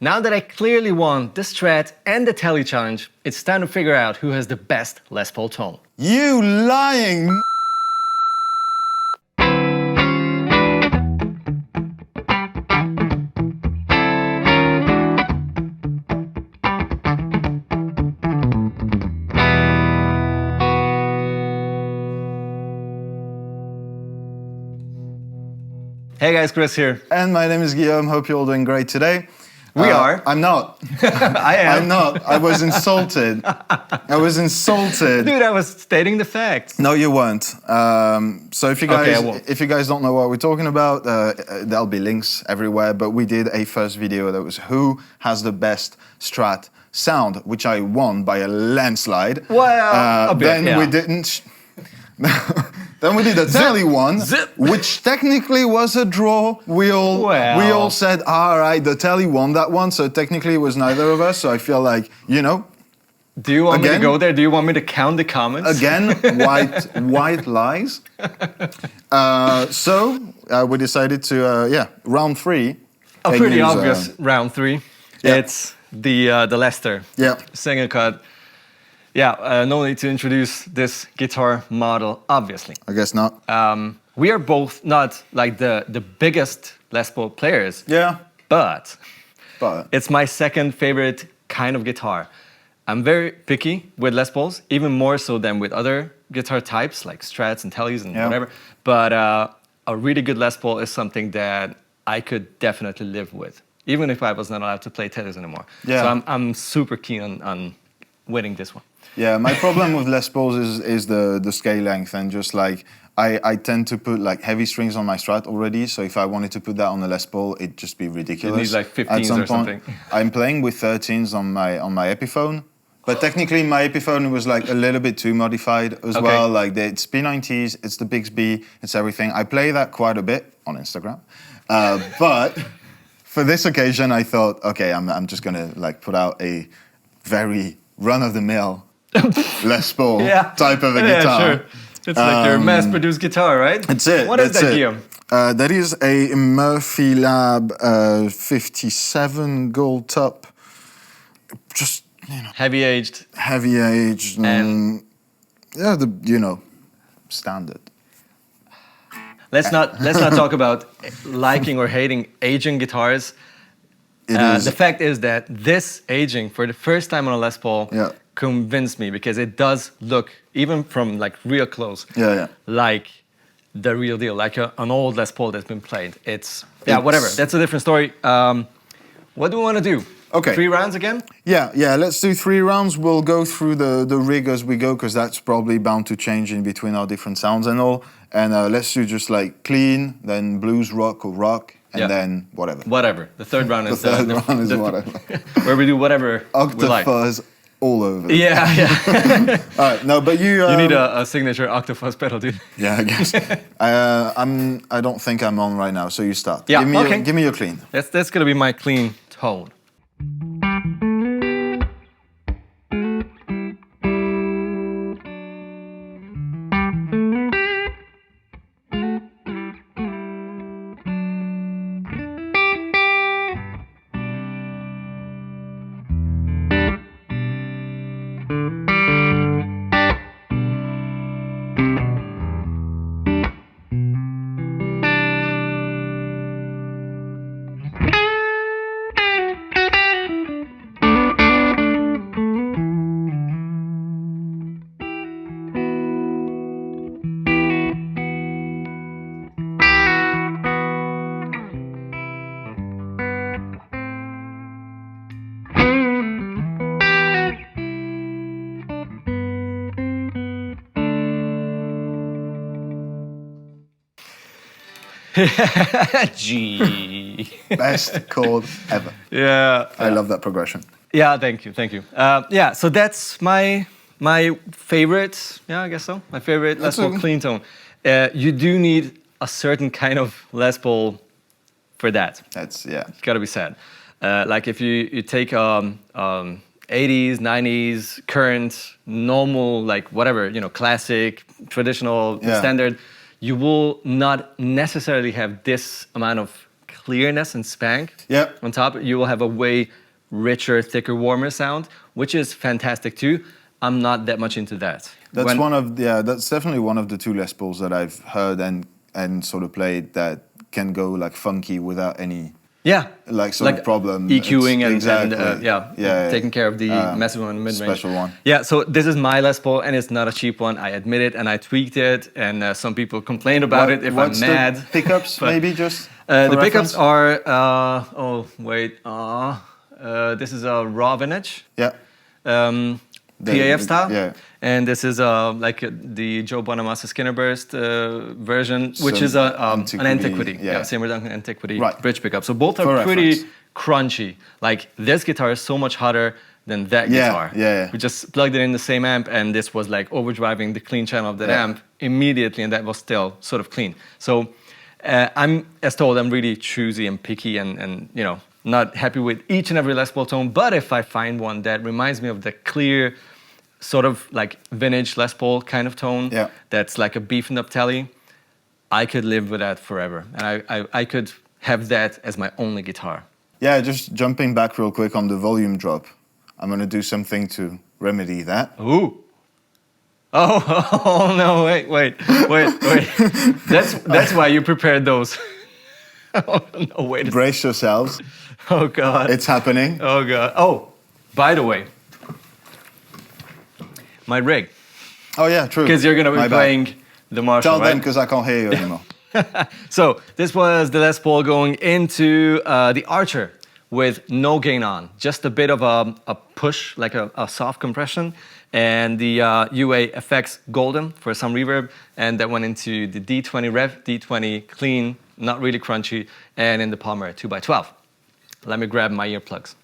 Now that I clearly won the Strat and the Tele challenge, it's time to figure out who has the best Les Paul tone. You lying Hey guys, Kris here. And my name is Guillaume. Hope you're all doing great today. We are. I'm not. I am. I'm not. I was insulted. I was insulted. Dude, I was stating the facts. No, you weren't. So if you guys don't know what we're talking about, there'll be links everywhere. But we did a first video that was who has the best Strat sound, which I won by a landslide. Well, a bit, then yeah. we didn't. Then we did a Tele one, which technically was a draw. We all said, all right, the Tele won that one, so technically it was neither of us. So I feel like, you know. Do you want me to go there? Do you want me to count the comments? Again, white lies. So we decided to, round 3. A pretty obvious round 3. Yeah. It's the Lester single cut. Yeah, no need to introduce this guitar model, obviously. I guess not. We are both not like the biggest Les Paul players. Yeah. But it's my second favorite kind of guitar. I'm very picky with Les Pauls, even more so than with other guitar types like Strats and Teles and whatever. But a really good Les Paul is something that I could definitely live with, even if I was not allowed to play Teles anymore. Yeah. So I'm super keen on winning this one. Yeah, my problem with Les Pauls is the scale length, and just like I tend to put like heavy strings on my Strat already, so if I wanted to put that on the Les Paul, it'd just be ridiculous. You need like 15s or something. I'm playing with 13s on my Epiphone, but technically my Epiphone was like a little bit too modified as well. Like it's P90s, it's the Bixby, it's everything. I play that quite a bit on Instagram, but for this occasion I thought, okay, I'm just gonna like put out a very run-of-the-mill Les Paul type of a guitar. Yeah, sure. It's like your mass-produced guitar, right? That's it. What is that, Guillaume? That is a Murphy Lab 57 gold top. Just, you know. Heavy-aged. Heavy-aged. And yeah, standard. Let's not talk about liking or hating aging guitars. The fact is that this aging for the first time on a Les Paul convinced me, because it does look, even from like real close, like the real deal, like an old Les Paul that's been played. It's whatever. That's a different story. What do we want to do? Okay. 3 rounds again? Yeah. Let's do 3 rounds. We'll go through the rig as we go, because that's probably bound to change in between our different sounds and all. And let's do just like clean, then blues, rock, or rock. And then whatever. Whatever. The third round is whatever. Where we do whatever we like. Octafuzz all over. Yeah. All right, no, but you need a signature Octafuzz pedal, dude. Yeah, I guess. I don't think I'm on right now, so you start. Yeah, give me your clean. That's gonna be my clean tone. G. Best chord ever. Yeah. I love that progression. Yeah, thank you. So that's my favorite, I guess so. My favorite Les Paul clean tone. You do need a certain kind of Les Paul for that. It's gotta be said. Like if you take 80s, 90s, current, normal, like whatever, classic, traditional, standard, you will not necessarily have this amount of clearness and spank. Yeah. On top, you will have a way richer, thicker, warmer sound, which is fantastic too. I'm not that much into that. That's that's definitely one of the two Les Pauls that I've heard and sort of played that can go like funky without any like problem. EQing and exactly. taking care of the massive one, mid-range. Special one. Yeah, so this is my Les Paul, and it's not a cheap one. I admit it, and I tweaked it, and some people complained about it if I'm mad. The pickups, maybe just. The pickups are. This is a raw vintage. Yeah. PAF style. Yeah. And this is the Joe Bonamassa Skinner Burst version, which is an antiquity. Yeah, same with antiquity bridge pickup. So both are pretty crunchy. Like this guitar is so much hotter than that guitar. Yeah. We just plugged it in the same amp, and this was like overdriving the clean channel of that amp immediately, and that was still sort of clean. So I'm, as told, I'm really choosy and picky, and you know, not happy with each and every Les Paul tone. But if I find one that reminds me of the clear, sort of like vintage Les Paul kind of tone, that's like a beefed up telly, I could live with that forever, and I could have that as my only guitar. Yeah, just jumping back real quick on the volume drop, I'm gonna do something to remedy that. Ooh. Oh no! Wait. That's why you prepared those. Oh no! Wait. Brace yourselves. Oh God. It's happening. Oh God. Oh, by the way, my rig. Oh yeah, true. Because you're gonna be playing the Marshall. Tell them, because I can't hear you anymore. So this was the Les Paul going into the Archer with no gain on, just a bit of a push, like a soft compression, and the UA FX Golden for some reverb, and that went into the D20 Rev, D20 clean, not really crunchy, and in the Palmer 2x12. Let me grab my earplugs.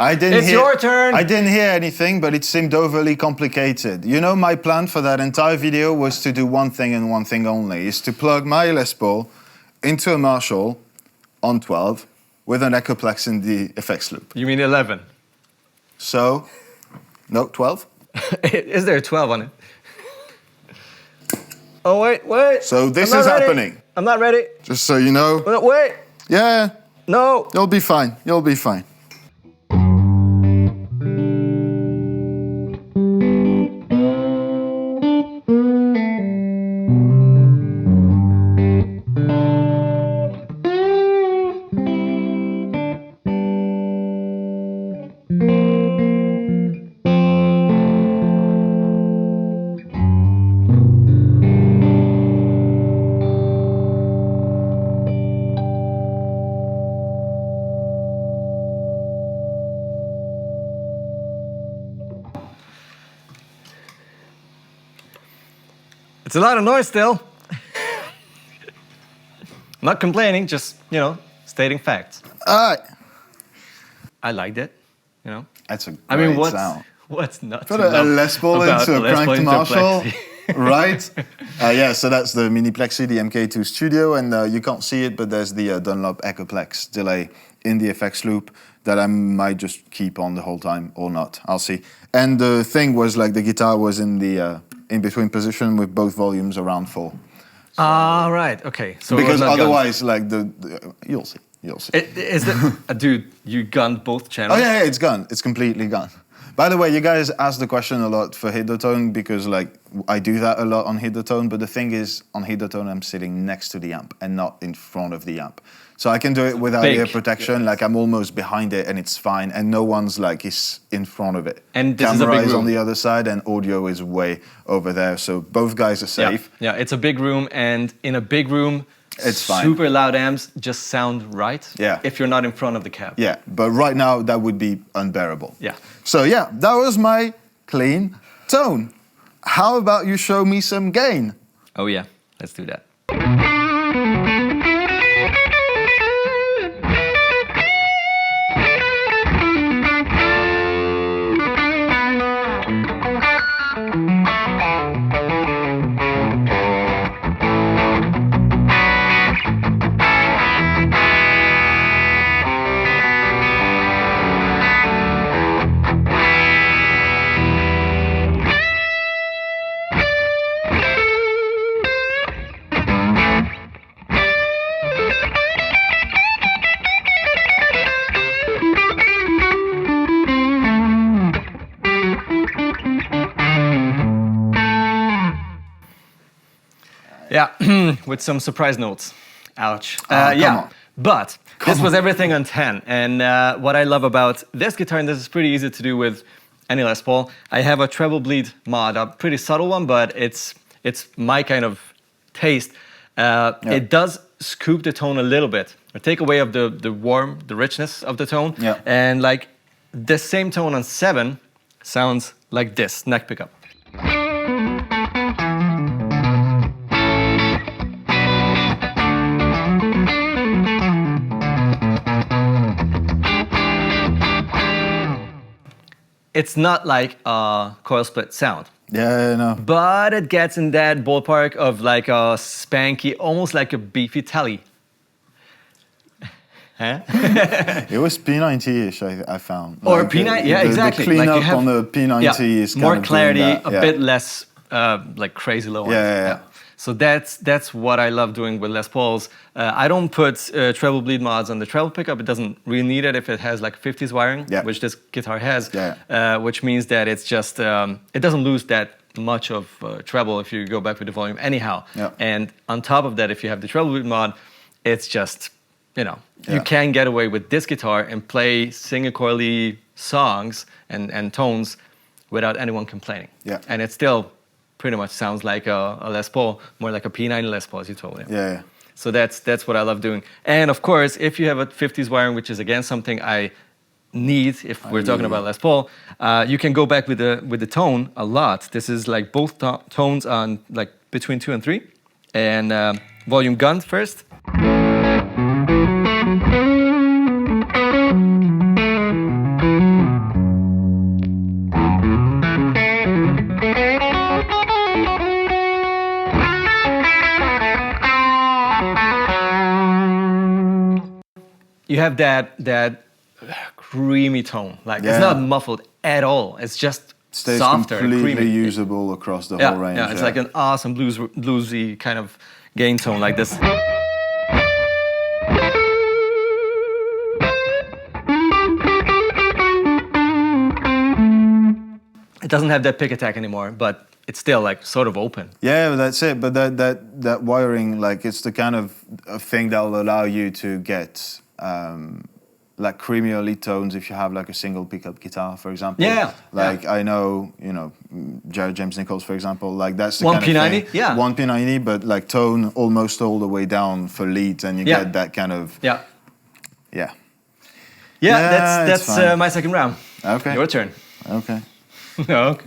It's your turn! I didn't hear anything, but it seemed overly complicated. You know, my plan for that entire video was to do one thing and one thing only, is to plug my Les Paul into a Marshall on 12 with an Echoplex in the effects loop. You mean 11? So, no, 12? Is there a 12 on it? Oh, wait. So this is happening. I'm not ready. Just so you know. Wait. Yeah. No. You'll be fine. You'll be fine. It's a lot of noise still. I'm not complaining, just, you know, stating facts. All right. I liked it, you know. That's a great sound. What's not put a Les Paul into a cranked Marshall, right? Yeah, so that's the Mini Plexi, the MK2 Studio, and you can't see it, but there's the Dunlop Echoplex delay in the effects loop that I might just keep on the whole time or not. I'll see. And the thing was, like, the guitar was in the in-between position with both volumes around full. So, right, okay. So because otherwise, like, you'll see. Is it, dude, you gunned both channels? Oh yeah, it's gone. It's completely gone. By the way, you guys ask the question a lot for Hit the Tone because, like, I do that a lot on Hit the Tone, but the thing is, on Hit the Tone, I'm sitting next to the amp and not in front of the amp. So I can do it without ear protection, like I'm almost behind it and it's fine, and no one's like is in front of it. And this Camera is a big room. on the other side and audio is way over there, so both guys are safe. Yeah, it's a big room, and in a big room, it's fine. Super loud amps just sound right. Yeah. If you're not in front of the cab. Yeah, but right now that would be unbearable. Yeah. So yeah, that was my clean tone. How about you show me some gain? Oh yeah, let's do that. with some surprise notes. Ouch. Come Yeah, on. but this was everything on 10. And what I love about this guitar, and this is pretty easy to do with any Les Paul, I have a treble bleed mod, a pretty subtle one, but it's my kind of taste. It does scoop the tone a little bit, or take away of the warm, the richness of the tone. Yeah. And like the same tone on 7 sounds like this neck pickup. It's not like a coil split sound. Yeah, no. But it gets in that ballpark of like a spanky, almost like a beefy Tele. Huh? It was P90-ish, I found. Or like, P90, yeah, exactly. The cleanup like you have, on the P90 is kind more of clarity, that, a bit less like crazy low. Yeah. So that's what I love doing with Les Pauls. I don't put treble bleed mods on the treble pickup. It doesn't really need it if it has like 50s wiring, which this guitar has, which means that it's just, it doesn't lose that much of treble if you go back with the volume anyhow. And on top of that, if you have the treble bleed mod, it's just, you know, you can get away with this guitar and play single-coily songs and tones without anyone complaining. And it still pretty much sounds like a Les Paul, more like a P90 Les Paul, as you told me. So that's what I love doing. And of course, if you have a 50s wiring, which is again something I need if we're talking about Les Paul, you can go back with the tone a lot. This is like both tones on like between 2 and 3, and volume gun first. You have that creamy tone. Like it's not muffled at all. It's just stays softer, completely creamy. Usable across the whole range. Yeah, it's like an awesome bluesy kind of gain tone like this. It doesn't have that pick attack anymore, but it's still like sort of open. Yeah, but that's it. But that wiring, like it's the kind of thing that will allow you to get like creamier lead tones if you have like a single pickup guitar, for example. Like I know, you know, James Nichols, for example, like that's the one kind P90, of thing. One P90, but like tone almost all the way down for leads, and you get that kind of that's my second round. Okay, your turn. Okay. Okay.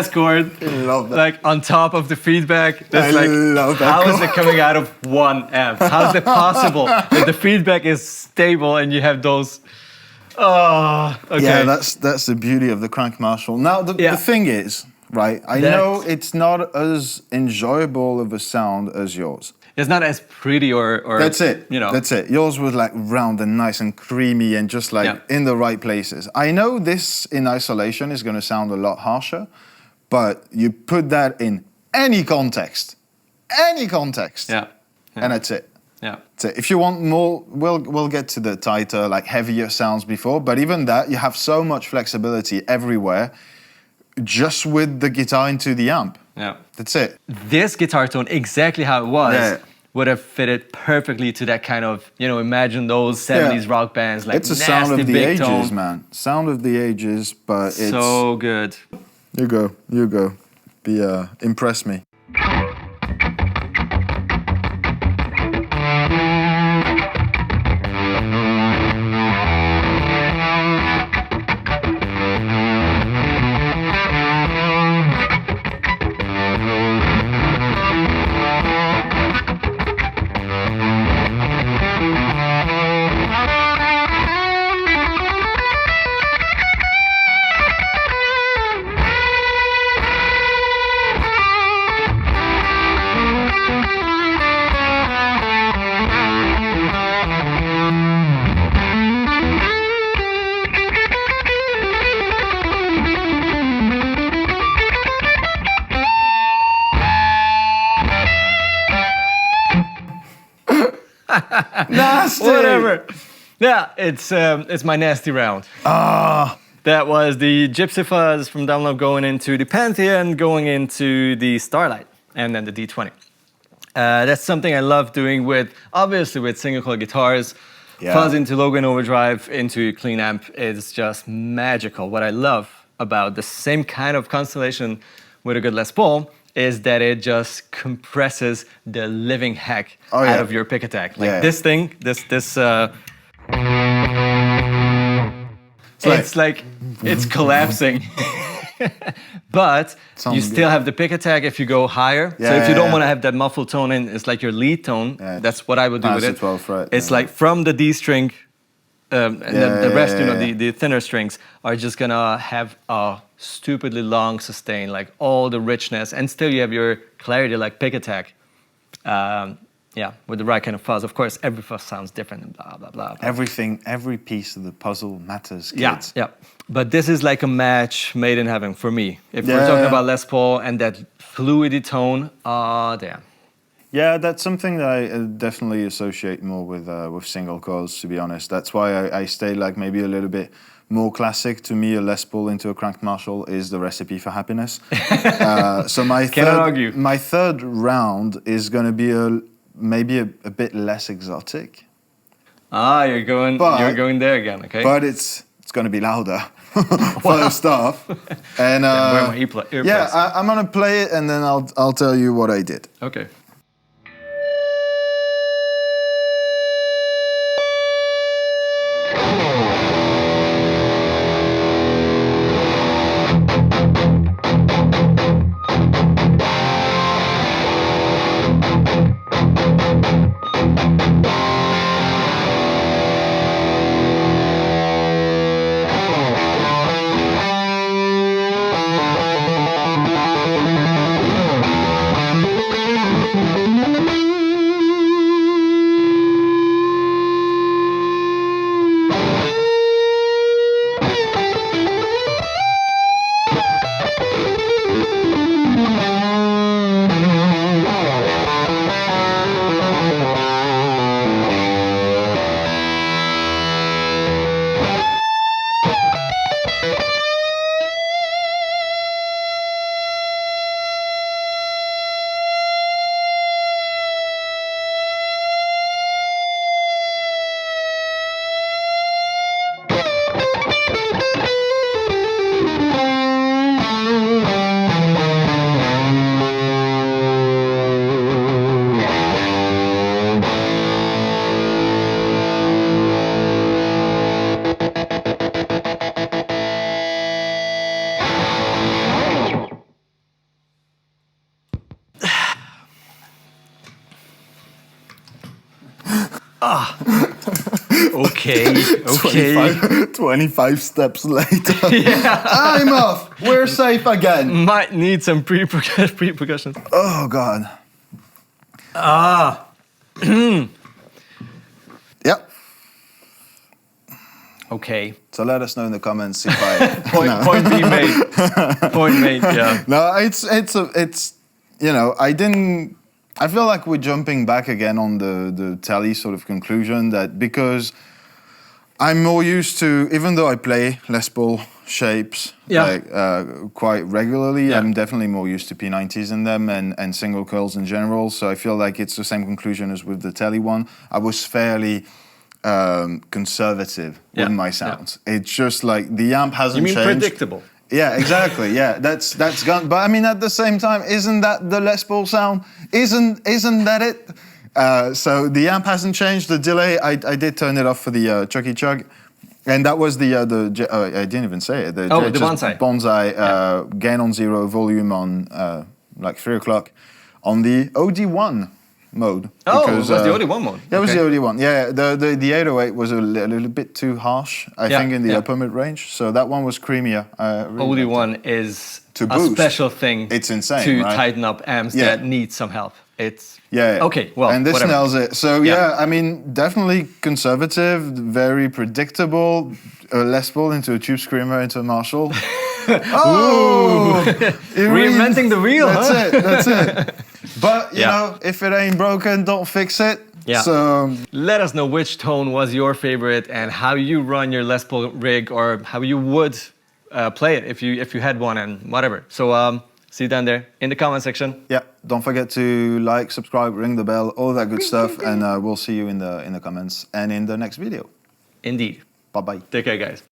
jazz chord, I love that. like on top of the feedback. That's I like, love that how is chord. it coming out of one amp? How is it possible that the feedback is stable and you have those? Oh, okay. Yeah, that's the beauty of the Crank Marshall. Now the thing is, right? I know it's not as enjoyable of a sound as yours. It's not as pretty or that's it. You know, that's it. Yours was like round and nice and creamy and just like in the right places. I know this in isolation is going to sound a lot harsher, but you put that in any context, and that's it. Yeah. So if you want more, we'll get to the tighter, like heavier sounds before. But even that, you have so much flexibility everywhere, just with the guitar into the amp. Yeah. That's it. This guitar tone, exactly how it was, would have fitted perfectly to that kind of, you know, imagine those 70s rock bands, like it's a nasty sound of the big ages, tone. man. Sound of the ages, but it's so good. You go. Impress me. Nasty. Whatever. Yeah, it's my nasty round. That was the Gypsy Fuzz from Dunlop going into the Pantheon, going into the Starlight, and then the D20. That's something I love doing with, obviously, with single coil guitars. Fuzz into low gain overdrive, into clean amp is just magical. What I love about the same kind of constellation with a good Les Paul is that it just compresses the living heck out of your pick attack. Like this thing, it's collapsing. But you still have the pick attack if you go higher. So if you don't want to have that muffled tone in, it's like your lead tone. That's what I would do with it. 12 fret, it's like from the D string, and the rest, you know, the thinner strings are just gonna have a stupidly long sustain, like all the richness, and still you have your clarity, like pick attack. With the right kind of fuzz. Of course, every fuzz sounds different and blah, blah, blah. Everything, every piece of the puzzle matters, kids. Yeah. But this is like a match made in heaven for me. If we're talking about Les Paul and that fluidy tone, damn. Yeah, that's something that I definitely associate more with single coils, to be honest. That's why I stay like maybe a little bit more classic. To me, a Les Paul into a cranked Marshall is the recipe for happiness. So my third round is going to be maybe a bit less exotic. You're going there again, okay? But it's going to be louder. First off. And where are my earplugs? I'm going to play it and then I'll tell you what I did. Okay. Okay. 25 steps later. Yeah. I'm off. We're safe again. Might need some pre-percussion. Oh, God. Yep. Okay. So let us know in the comments if I... Point being made. Point made, yeah. No, it's you know, I feel like we're jumping back again on the Tele sort of conclusion that because I'm more used to, even though I play Les Paul shapes quite regularly, I'm definitely more used to P90s in them and single coils in general. So I feel like it's the same conclusion as with the Tele one. I was fairly conservative with my sounds. It's just like the amp hasn't changed. You mean predictable? Yeah, exactly. Yeah, that's gone. But I mean, at the same time, isn't that the Les Paul sound? Isn't that it? So the amp hasn't changed. The delay, I did turn it off for the Chucky Chug, and that was the I didn't even say it. The Bonsai gain on 0, volume on like 3 o'clock, on the OD1 mode. Because, it was the OD1 mode. Yeah, it was the OD1. Yeah, the 808 was a little bit too harsh, I think, in the upper mid range. So that one was creamier. Really OD1 is to a boost. special thing. It's insane, to right? tighten up amps that need some help. It's okay. Well, and this whatever. nails it. So I mean, definitely conservative, very predictable. Les Paul into a Tube Screamer into a Marshall. Reinventing the wheel. That's it. But you know, if it ain't broken, don't fix it. Yeah. So let us know which tone was your favorite and how you run your Les Paul rig, or how you would play it if you had one and whatever. So see you down there in the comment section. Yeah. Don't forget to like, subscribe, ring the bell, all that good stuff, and we'll see you in the comments and in the next video. Indeed. Bye bye. Take care, guys.